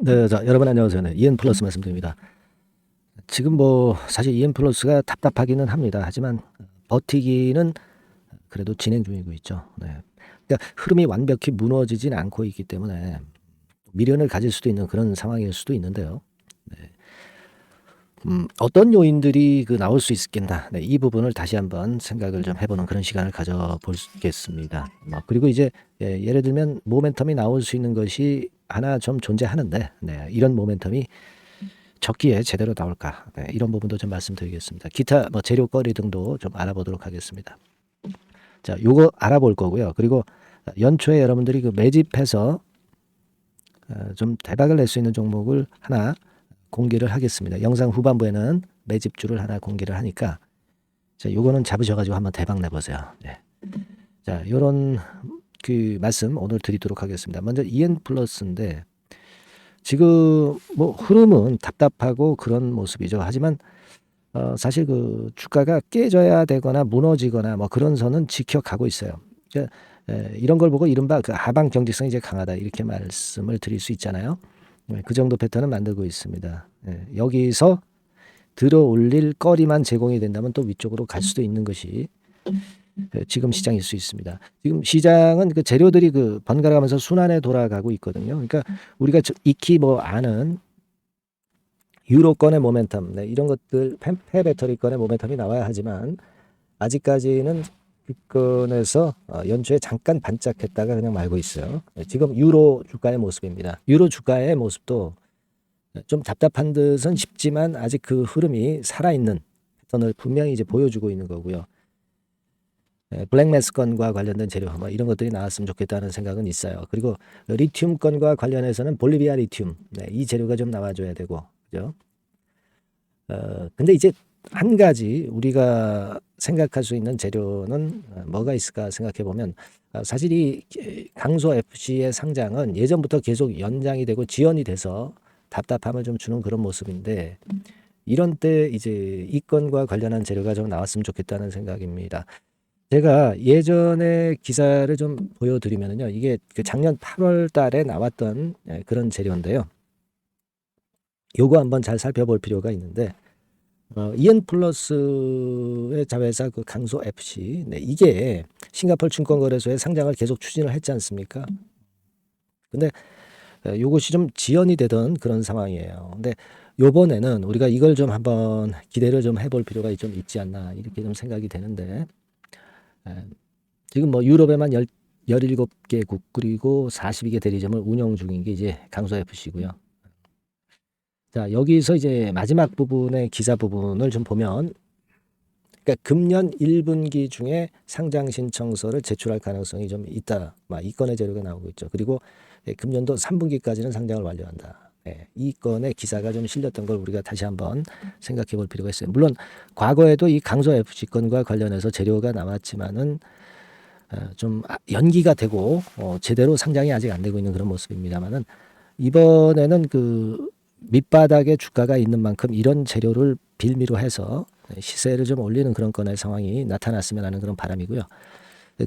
네, 자, 여러분 안녕하세요. 네, EN 플러스 말씀드립니다. 지금 뭐 사실 EN 플러스가 답답하기는 합니다. 하지만 버티기는 그래도 진행 중이고 있죠. 네. 그러니까 흐름이 완벽히 무너지진 않고 있기 때문에 미련을 가질 수도 있는 그런 상황일 수도 있는데요. 네. 어떤 요인들이 나올 수 있겠나. 네, 이 부분을 다시 한번 생각을 좀 해보는 그런 시간을 가져보겠습니다. 그리고 이제 예를 들면 모멘텀이 나올 수 있는 것이 하나 좀 존재하는데, 네, 이런 모멘텀이 적기에 제대로 나올까, 네, 이런 부분도 좀 말씀드리겠습니다. 기타 재료거리 등도 좀 알아보도록 하겠습니다. 자, 요거 알아볼 거고요. 그리고 연초에 여러분들이 매집해서 좀 대박을 낼 수 있는 종목을 하나 공개를 하겠습니다. 영상 후반부에는 매집주를 하나 공개를 하니까, 자, 요거는 잡으셔가지고 한번 대박 내보세요. 네. 자, 요런 말씀 오늘 드리도록 하겠습니다. 먼저 EN 플러스인데, 지금 흐름은 답답하고 그런 모습이죠. 하지만 사실 주가가 깨져야 되거나 무너지거나 그런 선은 지켜가고 있어요. 그러니까 이런 걸 보고 이른바 하방 경직성이 이제 강하다, 이렇게 말씀을 드릴 수 있잖아요. 그 정도 패턴은 만들고 있습니다. 여기서 들어 올릴 거리만 제공이 된다면 또 위쪽으로 갈 수도 있는 것이 지금 시장일 수 있습니다. 지금 시장은 재료들이 번갈아가면서 순환에 돌아가고 있거든요. 그러니까 우리가 익히 아는 유로권의 모멘텀, 네, 이런 것들, 폐배터리권의 모멘텀이 나와야 하지만 아직까지는 빅건에서 연초에 잠깐 반짝했다가 그냥 말고 있어요. 지금 유로 주가의 모습입니다. 유로 주가의 모습도 좀 답답한 듯은 싶지만 아직 그 흐름이 살아있는 패턴을 분명히 이제 보여주고 있는 거고요. 블랙매스 건과 관련된 재료 이런 것들이 나왔으면 좋겠다는 생각은 있어요. 그리고 리튬 건과 관련해서는 볼리비아 리튬, 네, 이 재료가 좀 나와줘야 되고, 그죠? 근데 이제 한 가지 우리가 생각할 수 있는 재료는 뭐가 있을까 생각해 보면, 사실 이 강소 FC의 상장은 예전부터 계속 연장이 되고 지연이 돼서 답답함을 좀 주는 그런 모습인데, 이런 때 이제 이 건과 관련한 재료가 좀 나왔으면 좋겠다는 생각입니다. 제가 예전에 기사를 좀 보여드리면요, 이게 작년 8월 달에 나왔던 그런 재료인데요. 요거 한번 잘 살펴볼 필요가 있는데, EN 플러스의 자회사 강소 FC, 네, 이게 싱가포르 증권거래소에 상장을 계속 추진을 했지 않습니까? 근데 요것이 좀 지연이 되던 그런 상황이에요. 근데 요번에는 우리가 이걸 좀 한번 기대를 좀 해볼 필요가 좀 있지 않나, 이렇게 좀 생각이 되는데, 지금 유럽에만 17개국 그리고 42개 대리점을 운영 중인 게 이제 강소 FC고요. 자, 여기서 이제 마지막 부분의 기사 부분을 좀 보면, 그러니까 금년 1분기 중에 상장 신청서를 제출할 가능성이 좀 있다, 이 건의 재료가 나오고 있죠. 그리고 금년도 3분기까지는 상장을 완료한다. 이 건의 기사가 좀 실렸던 걸 우리가 다시 한번 생각해 볼 필요가 있어요. 물론 과거에도 이 강소 FC 건과 관련해서 재료가 나왔지만은 좀 연기가 되고 제대로 상장이 아직 안 되고 있는 그런 모습입니다만은, 이번에는 밑바닥에 주가가 있는 만큼 이런 재료를 빌미로 해서 시세를 좀 올리는 그런 건의 상황이 나타났으면 하는 그런 바람이고요.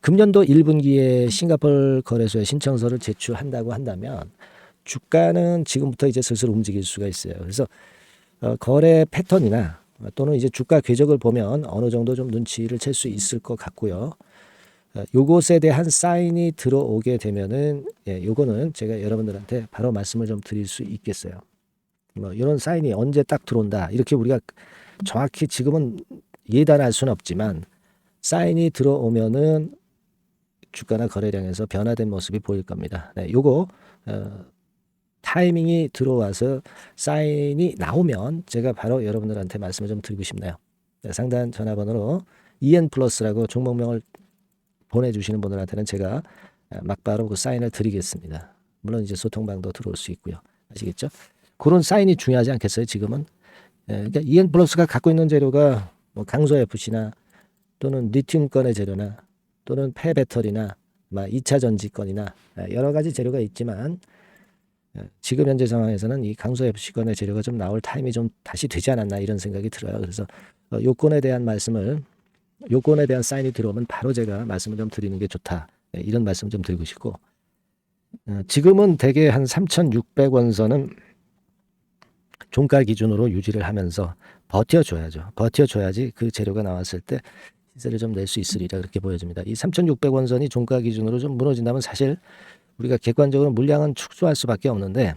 금년도 1분기에 싱가포르 거래소에 신청서를 제출한다고 한다면 주가는 지금부터 이제 슬슬 움직일 수가 있어요. 그래서 거래 패턴이나 또는 이제 주가 궤적을 보면 어느 정도 좀 눈치를 챌 수 있을 것 같고요. 요것에 대한 사인이 들어오게 되면은, 요거는 제가 여러분들한테 바로 말씀을 좀 드릴 수 있겠어요. 이런 사인이 언제 딱 들어온다, 이렇게 우리가 정확히 지금은 예단할 수는 없지만, 사인이 들어오면은 주가나 거래량에서 변화된 모습이 보일 겁니다. 네, 요거 타이밍이 들어와서 사인이 나오면 제가 바로 여러분들한테 말씀을 좀 드리고 싶네요. 네, 상단 전화번호로 EN 플러스라고 종목명을 보내주시는 분들한테는 제가 막바로 사인을 드리겠습니다. 물론 이제 소통방도 들어올 수 있고요. 아시겠죠? 그런 사인이 중요하지 않겠어요, 지금은? 그러니까 EN 플러스가 갖고 있는 재료가 강소 FC나 또는 리튬권의 재료나 또는 폐배터리나 2차 전지권이나 여러 가지 재료가 있지만, 지금 현재 상황에서는 이 강소 FC권의 재료가 좀 나올 타임이 좀 다시 되지 않았나, 이런 생각이 들어요. 그래서 요건에 대한 말씀을, 요건에 대한 사인이 들어오면 바로 제가 말씀을 좀 드리는 게 좋다, 이런 말씀 좀 드리고 싶고, 지금은 대개 한 3,600원 선은 종가 기준으로 유지를 하면서 버텨줘야죠. 버텨줘야지 그 재료가 나왔을 때 시세를 좀 낼 수 있으리라 그렇게 보여집니다. 이 3,600원 선이 종가 기준으로 좀 무너진다면 사실 우리가 객관적으로 물량은 축소할 수밖에 없는데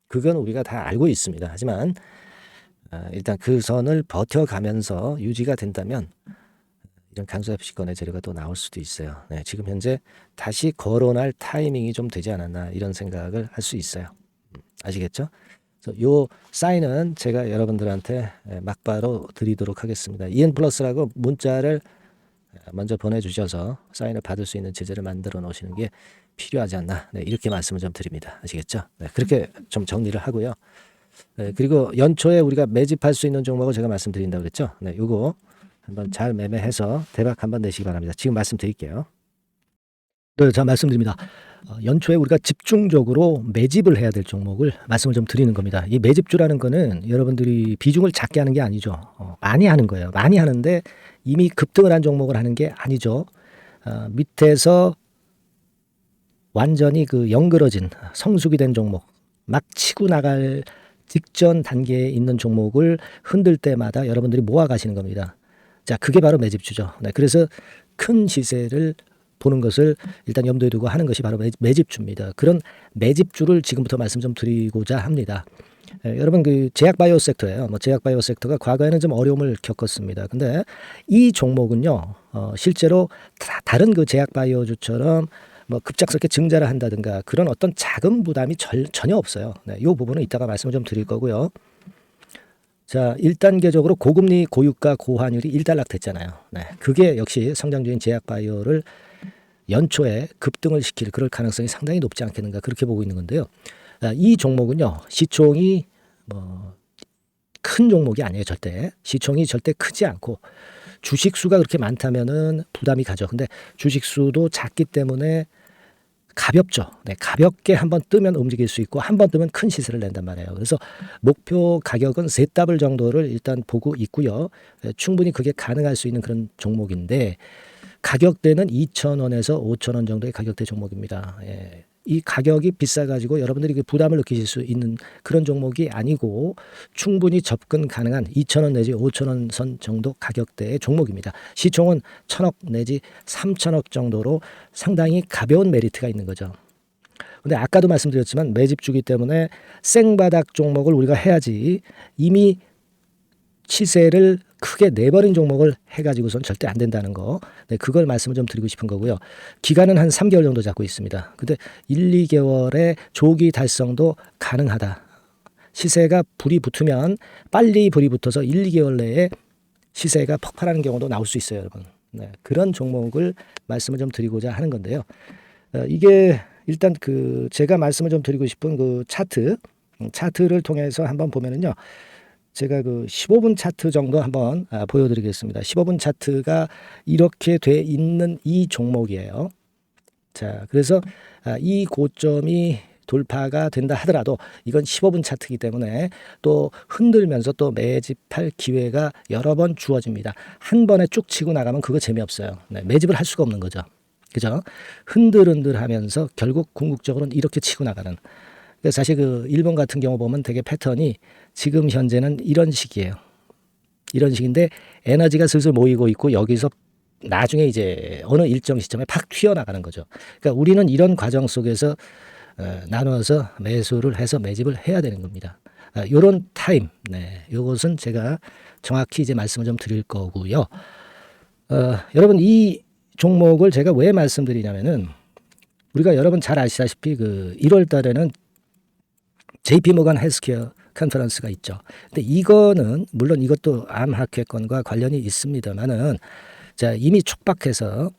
그건 우리가 다 알고 있습니다. 하지만 일단 그 선을 버텨가면서 유지가 된다면 이런 강수합식권의 재료가 또 나올 수도 있어요. 네, 지금 현재 다시 거론할 타이밍이 좀 되지 않았나 이런 생각을 할 수 있어요. 아시겠죠? 그래서 요 사인은 제가 여러분들한테 막바로 드리도록 하겠습니다. EN 플러스라고 문자를 먼저 보내주셔서 사인을 받을 수 있는 제재를 만들어 놓으시는 게 필요하지 않나. 네, 이렇게 말씀을 좀 드립니다. 아시겠죠? 네, 그렇게 좀 정리를 하고요. 네, 그리고 연초에 우리가 매집할 수 있는 종목을 제가 말씀드린다고 그랬죠? 네, 요거 한번 잘 매매해서 대박 한번 내시기 바랍니다. 지금 말씀드릴게요. 네, 자 말씀드립니다. 연초에 우리가 집중적으로 매집을 해야 될 종목을 말씀을 좀 드리는 겁니다. 이 매집주라는 거는 여러분들이 비중을 작게 하는 게 아니죠. 많이 하는 거예요. 많이 하는데 이미 급등을 한 종목을 하는 게 아니죠. 밑에서 완전히 그 영그러진 성숙이 된 종목, 막 치고 나갈 직전 단계에 있는 종목을 흔들 때마다 여러분들이 모아 가시는 겁니다. 자, 그게 바로 매집주죠. 네, 그래서 큰 시세를 보는 것을 일단 염두에 두고 하는 것이 바로 매집주입니다. 그런 매집주를 지금부터 말씀 좀 드리고자 합니다. 여러분 그 제약바이오 섹터예요. 제약바이오 섹터가 과거에는 좀 어려움을 겪었습니다. 근데 이 종목은요, 실제로 다른 그 제약바이오주처럼 급작스럽게 증자를 한다든가 그런 어떤 자금 부담이 전혀 없어요. 네, 이 부분은 이따가 말씀을 좀 드릴 거고요. 자, 1단계적으로 고금리, 고유가, 고환율이 일단락됐잖아요. 네, 그게 역시 성장주인 제약바이오를 연초에 급등을 시킬 그럴 가능성이 상당히 높지 않겠는가 그렇게 보고 있는 건데요. 이 종목은요, 시총이 큰 종목이 아니에요. 절대 시총이 절대 크지 않고 주식 수가 그렇게 많다면은 부담이 가죠. 근데 주식 수도 작기 때문에 가볍죠. 네, 가볍게 한번 뜨면 움직일 수 있고 한번 뜨면 큰 시세를 낸단 말이에요. 그래서 목표 가격은 세 더블 정도를 일단 보고 있고요. 충분히 그게 가능할 수 있는 그런 종목인데 가격대는 2,000원에서 5,000원 정도의 가격대 종목입니다. 예. 이 가격이 비싸가지고 여러분들이 그 부담을 느끼실 수 있는 그런 종목이 아니고 충분히 접근 가능한 2,000원 내지 5,000원 선 정도 가격대의 종목입니다. 시총은 1,000억 내지 3,000억 정도로 상당히 가벼운 메리트가 있는 거죠. 근데 아까도 말씀드렸지만 매집주기 때문에 생바닥 종목을 우리가 해야지 이미 시세를 크게 내버린 종목을 해가지고선 절대 안 된다는 거. 네, 그걸 말씀을 좀 드리고 싶은 거고요. 기간은 한 3개월 정도 잡고 있습니다. 근데 1, 2개월의 조기 달성도 가능하다. 시세가 불이 붙으면 빨리 불이 붙어서 1, 2개월 내에 시세가 폭발하는 경우도 나올 수 있어요, 여러분. 네, 그런 종목을 말씀을 좀 드리고자 하는 건데요. 이게 일단 그 제가 말씀을 좀 드리고 싶은 그 차트를 통해서 한번 보면은요. 제가 그 15분 차트 정도 한번 보여드리겠습니다. 15분 차트가 이렇게 돼 있는 이 종목이에요. 자, 그래서 이 고점이 돌파가 된다 하더라도 이건 15분 차트이기 때문에 또 흔들면서 또 매집할 기회가 여러 번 주어집니다. 한 번에 쭉 치고 나가면 그거 재미없어요. 네, 매집을 할 수가 없는 거죠. 그죠? 흔들흔들하면서 결국 궁극적으로는 이렇게 치고 나가는. 사실 그 일본 같은 경우 보면 되게 패턴이 지금 현재는 이런 식이에요. 이런 식인데 에너지가 슬슬 모이고 있고 여기서 나중에 이제 어느 일정 시점에 팍 튀어나가는 거죠. 그러니까 우리는 이런 과정 속에서 나눠서 매수를 해서 매집을 해야 되는 겁니다. 요런 타임, 네, 요것은 제가 정확히 이제 말씀을 좀 드릴 거고요. 여러분 이 종목을 제가 왜 말씀드리냐면은 우리가 여러분 잘 아시다시피 그 1월 달에는 JP 모건 헬스케어 컨퍼런스가 있죠. 근데 이거는 물론 이것도 암 학회권과 관련이 있습니다만은 자 이미 촉박해서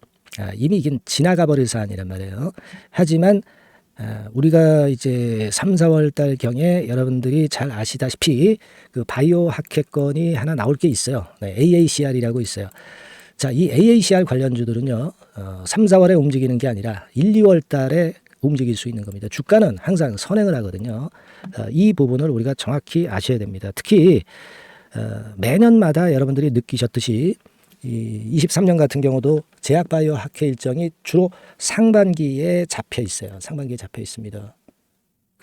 이미 이게 지나가 버릴 사안이란 말이에요. 하지만 우리가 이제 3, 4월 달 경에 여러분들이 잘 아시다시피 그 바이오 학회권이 하나 나올 게 있어요. 네, AACR이라고 있어요. 자, 이 AACR 관련주들은요. 3, 4월에 움직이는 게 아니라 1, 2월 달에 움직일 수 있는 겁니다. 주가는 항상 선행을 하거든요. 이 부분을 우리가 정확히 아셔야 됩니다. 특히 매년마다 여러분들이 느끼셨듯이 23년 같은 경우도 제약바이오 학회 일정이 주로 상반기에 잡혀 있어요. 상반기에 잡혀 있습니다.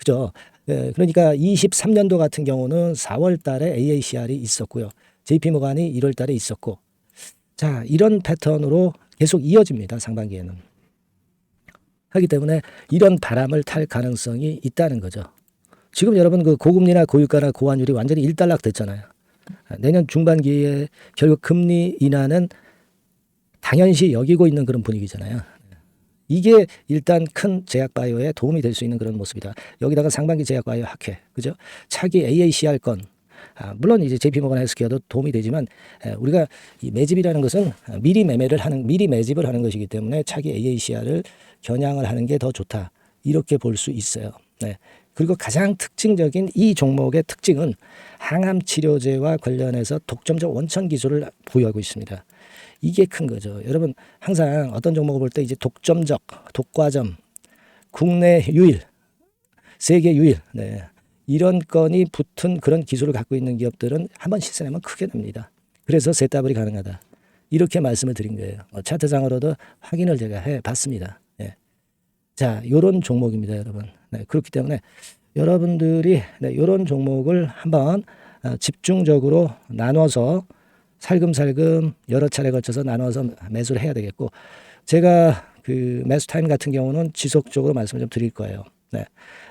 그죠? 그러니까 23년도 같은 경우는 4월 달에 AACR이 있었고요. JP모간이 1월 달에 있었고. 자, 이런 패턴으로 계속 이어집니다. 상반기에는. 하기 때문에 이런 바람을 탈 가능성이 있다는 거죠. 지금 여러분 그 고금리나 고유가나 고환율이 완전히 일단락 됐잖아요. 내년 중반기에 결국 금리 인하는 당연시 여기고 있는 그런 분위기잖아요. 이게 일단 큰 제약바이오에 도움이 될 수 있는 그런 모습이다. 여기다가 상반기 제약바이오 학회, 그죠? 차기 AACR 건, 물론 이제 JP모건 헬스케어도 도움이 되지만 우리가 이 매집이라는 것은 미리 매집을 하는 것이기 때문에 차기 AACR을 겨냥을 하는 게 더 좋다. 이렇게 볼 수 있어요. 네. 그리고 가장 특징적인 이 종목의 특징은 항암 치료제와 관련해서 독점적 원천 기술을 보유하고 있습니다. 이게 큰 거죠. 여러분 항상 어떤 종목을 볼 때 이제 독점적, 독과점, 국내 유일, 세계 유일, 네. 이런 건이 붙은 그런 기술을 갖고 있는 기업들은 한번 시세내면 크게 됩니다. 그래서 세따블이 가능하다. 이렇게 말씀을 드린 거예요. 차트상으로도 확인을 제가 해봤습니다. 네. 자, 요런 종목입니다, 여러분. 네, 그렇기 때문에 여러분들이 이런 종목을 한번 집중적으로 나눠서 살금살금 여러 차례 거쳐서 나눠서 매수를 해야 되겠고, 제가 그 매수 타임 같은 경우는 지속적으로 말씀을 좀 드릴 거예요. 네.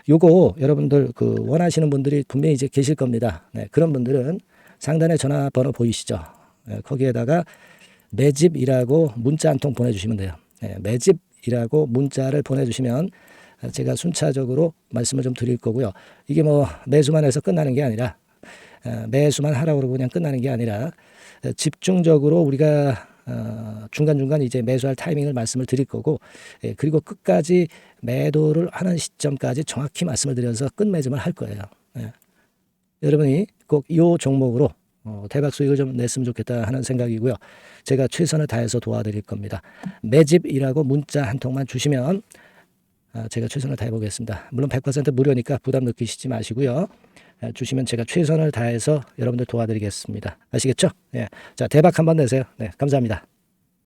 요거 여러분들 그 원하시는 분들이 분명히 이제 계실 겁니다. 네. 그런 분들은 상단에 전화번호 보이시죠? 네. 거기에다가 매집이라고 문자 한 통 보내주시면 돼요. 네. 매집이라고 문자를 보내주시면 제가 순차적으로 말씀을 좀 드릴 거고요. 이게 뭐 매수만 해서 끝나는 게 아니라 매수만 하라고 그러고 그냥 끝나는 게 아니라 집중적으로 우리가 중간중간 이제 매수할 타이밍을 말씀을 드릴 거고, 그리고 끝까지 매도를 하는 시점까지 정확히 말씀을 드려서 끝매짐을 할 거예요. 여러분이 꼭 이 종목으로 대박 수익을 좀 냈으면 좋겠다 하는 생각이고요. 제가 최선을 다해서 도와드릴 겁니다. 매집이라고 문자 한 통만 주시면 제가 최선을 다해 보겠습니다. 물론 100% 무료니까 부담 느끼시지 마시고요. 주시면 제가 최선을 다해서 여러분들 도와드리겠습니다. 아시겠죠? 예. 자, 대박 한번 내세요. 네, 감사합니다.